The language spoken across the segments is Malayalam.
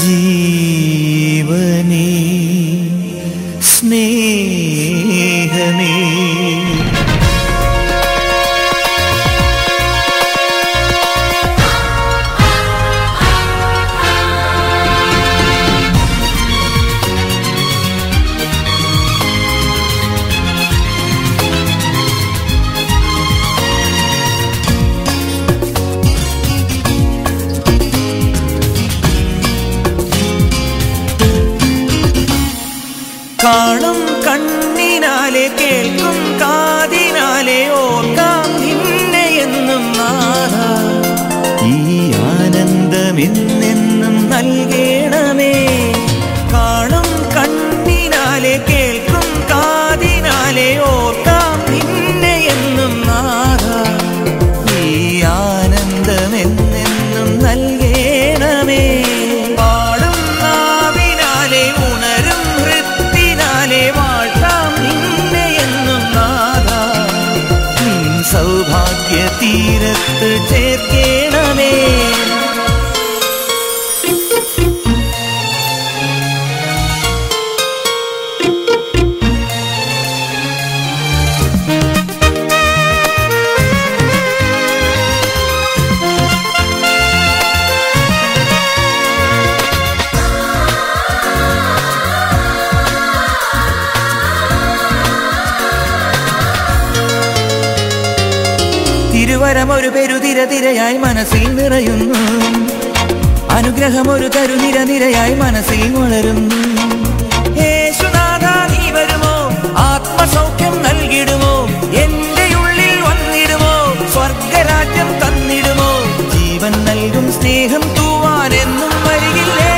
ജീവനേ സ്നേഹമേ കാണും കണ്ണിനാലെ കേൾക്കും കാതിനാലെ ഓർക്കാം നിന്നെ എന്നും നാഥ ഈ ആനന്ദമെന്നെന്നും നൽകണമേ കാണും കണ്ണിനാലെ കേൾക്കും കാതിനാലെ ഓർക്കാം നിന്നെ എന്നും നാഥ ഈ ആനന്ദമെന്നെന്നും നൽകണമേ പാടും നാവിനാലെ ഉണരും വാഴ്ത്താം നിന്നെ എന്നും നാഥ നിൻ സൗഭാഗ്യ തീരത്ത് ചേർക്കണമേ തിരുവരമൊരു പെരുതിരതിരയായി മനസ്സിൽ നിറയുന്നു അനുഗ്രഹമൊരു തരുനിരനിരയായി മനസ്സിൽ വളരുന്നു യേശുനാഥ നീ വരുമോ ആത്മസൗഖ്യം നൽകിടുമോ എന്റെ ഉള്ളിൽ വന്നിടുമോ സ്വർഗരാജ്യം തന്നിടുമോ ജീവൻ നൽകും സ്നേഹം തൂവാനെന്നും വരികില്ലേ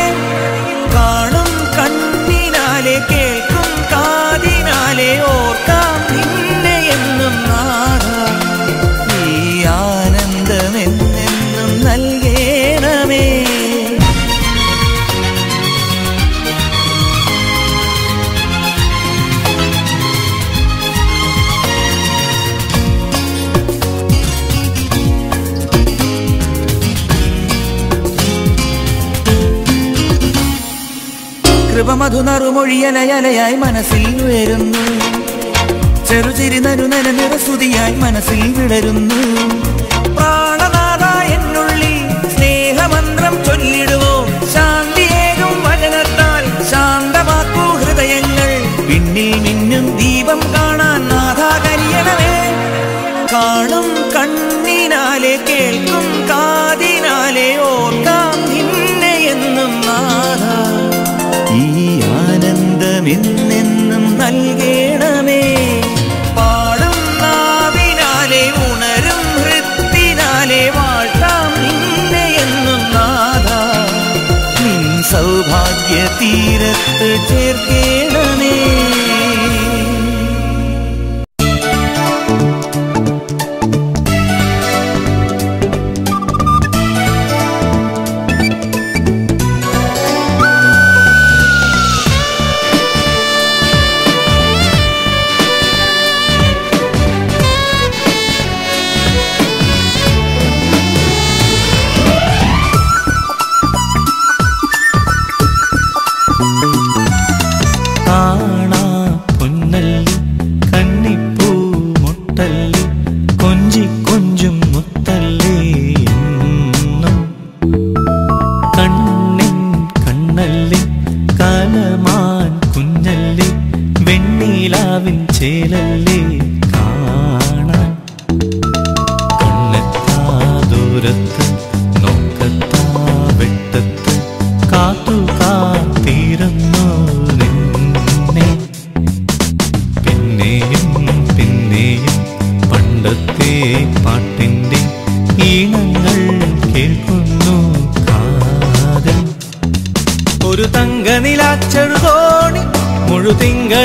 കാണും കണ്ണിനാലെ കേൾക്കും കാതിനാലെ ഓർക്കാം നിന്നെ എന്നും നാഥ ആനന്ദമെന്നെന്നും നൽകണമേ കൃപമധുനറുമൊഴിയലയലയായി മനസ്സിൽ ഉയരുന്നു ചെറുചിരി നരുനര നിറസുതിയായി മനസ്സിൽ വിടരുന്നു പ്രാണനാഥ എന്നുള്ളിൽ സ്നേഹമന്ത്രം ചൊല്ലിടുവോ ശാന്തിയേകും വചനത്താൽ ശാന്തമാക്കൂ ഹൃദയങ്ങൾ പിന്നിൽ മിന്നും ദീപം കാണാൻ നാഥ കരിയണമേ കാണും കണ്ണിനാലെ കേൾക്കും കാതിനാലെ ഓർക്കാം നിന്നെ എന്നും നാഥ ഈ ആനന്ദമെന്നെന്നും നൽകണമേ പാടും നാവിനാലെ ഉണരും ഹൃത്തിനാലെ വാഴ്ത്താം നിന്നെ എന്നും നാഥ നിൻ സൗഭാഗ്യ തീരത്ത് ചേർക്കണമേ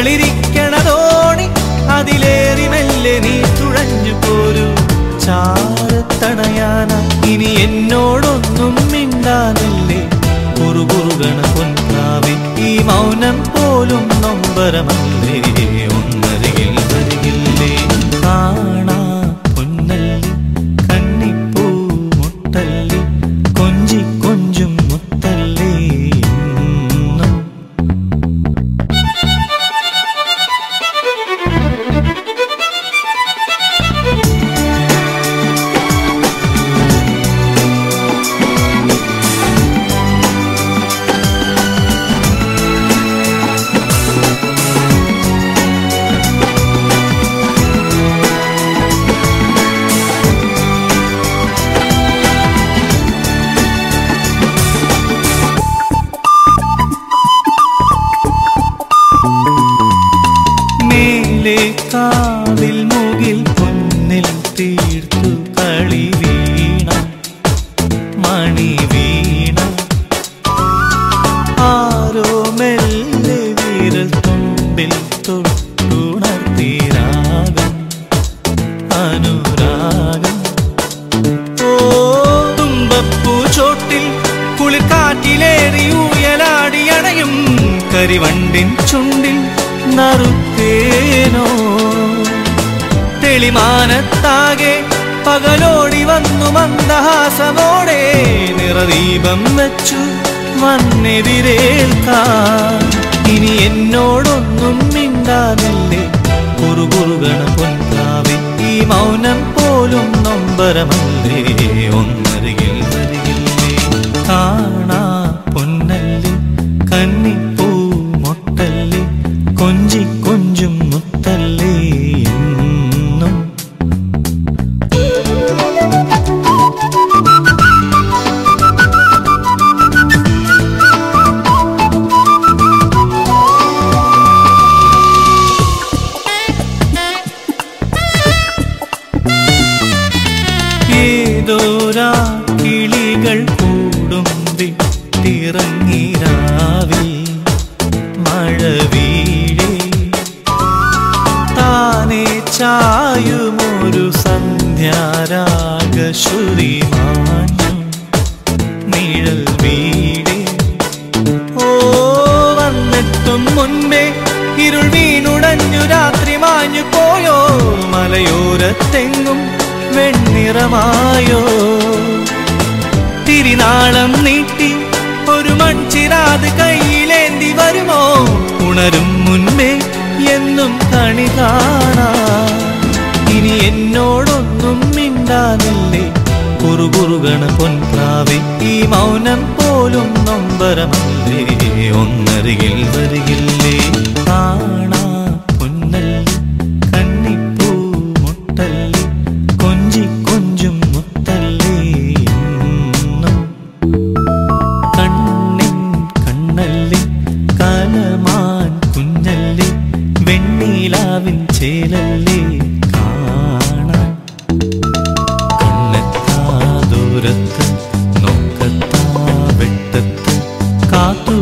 മുഴുതിങ്കളിരിക്കണതോണി അതിലേറി മെല്ലെ നീ തുഴഞ്ഞു പോരൂ ചാരത്തണയാന ഇനി എന്നോടൊന്നും മിണ്ടാനല്ലേ കുറുകുറുകണ പൊൻപ്രാവേ ഈ മൗനം പോലും നൊമ്പരമല്ലേ ഒന്നരികിൽ വരികില്ലേ കാണാ പൊന്നല്ലി കണ്ണിപ്പൂ മുട്ടല്ലി കൊഞ്ചി കൊഞ്ചും മുത്തല്ലേ കരിവണ്ടിൻ ചുണ്ടിൽ നറുത്തേനോ തെളിമാനത്താകെ പകലോടി വന്നു മന്ദഹാസമോടെ നിറദീപം വെച്ചു വന്നെതിരേൽക്കാൻ ഇനി എന്നോടൊന്നും മിണ്ടാതില്ലേ കുറുകുറുകണ പൊൻകാവേ ഈ മൗനം പോലും നൊമ്പരമല്ലേ ഒന്നരികിൽ വരികില്ലേ കാണാ പൊന്നല്ലേ കന്നിപ്പൂ മൊട്ടല്ലേ കൊഞ്ചി കൊഞ്ചും മുത്തല്ലേ എന്നും ഏതോരാ കിളികൾ കൂടും വിട്ടിറങ്ങിരാവിൽ മഴ വീഴേ താനേ ചായുമൊരു സന്ധ്യാരാഗശ്രുതി മാഞ്ഞു നിഴൽ വീഴേ ഓ വന്നെത്തും മുൻപേ ഇരുൾ വീണുടഞ്ഞു രാത്രി മാഞ്ഞു പോയോ മലയോരത്തെങ്ങും വെണ്ണിറമായോ തിരിനാളം നീട്ടി ഒരു മൺചിരാത് കയ്യിലേന്തി വരുമോ ഉണരും മുൻപേ എന്നും കണി കാണാ ഇനി എന്നോടൊന്നും മിണ്ടാതില്ലേ കുറുകുറുകണ പൊൻപ്രാവേ ഈ മൗനം പോലും നൊമ്പരമല്ലേ ഒന്നരികിൽ വരികില്ലേ കാണാ പൊന്നല്ലേ കന്നിപ്പൂ മുട്ടല്ലേ കൊഞ്ചി കൊഞ്ചും മുത്തല്ലേ എന്നും കണ്ണിൻ കണ്ണല്ലേ കലമാൻ കുഞ്ഞല്ലേ വെണ്ണീലാവിൻ ചേലല്ലേ കാണാൻ കണ്ണെത്താ ദൂരത്ത് നോക്കത്താ വെട്ടത്ത് കാത്തു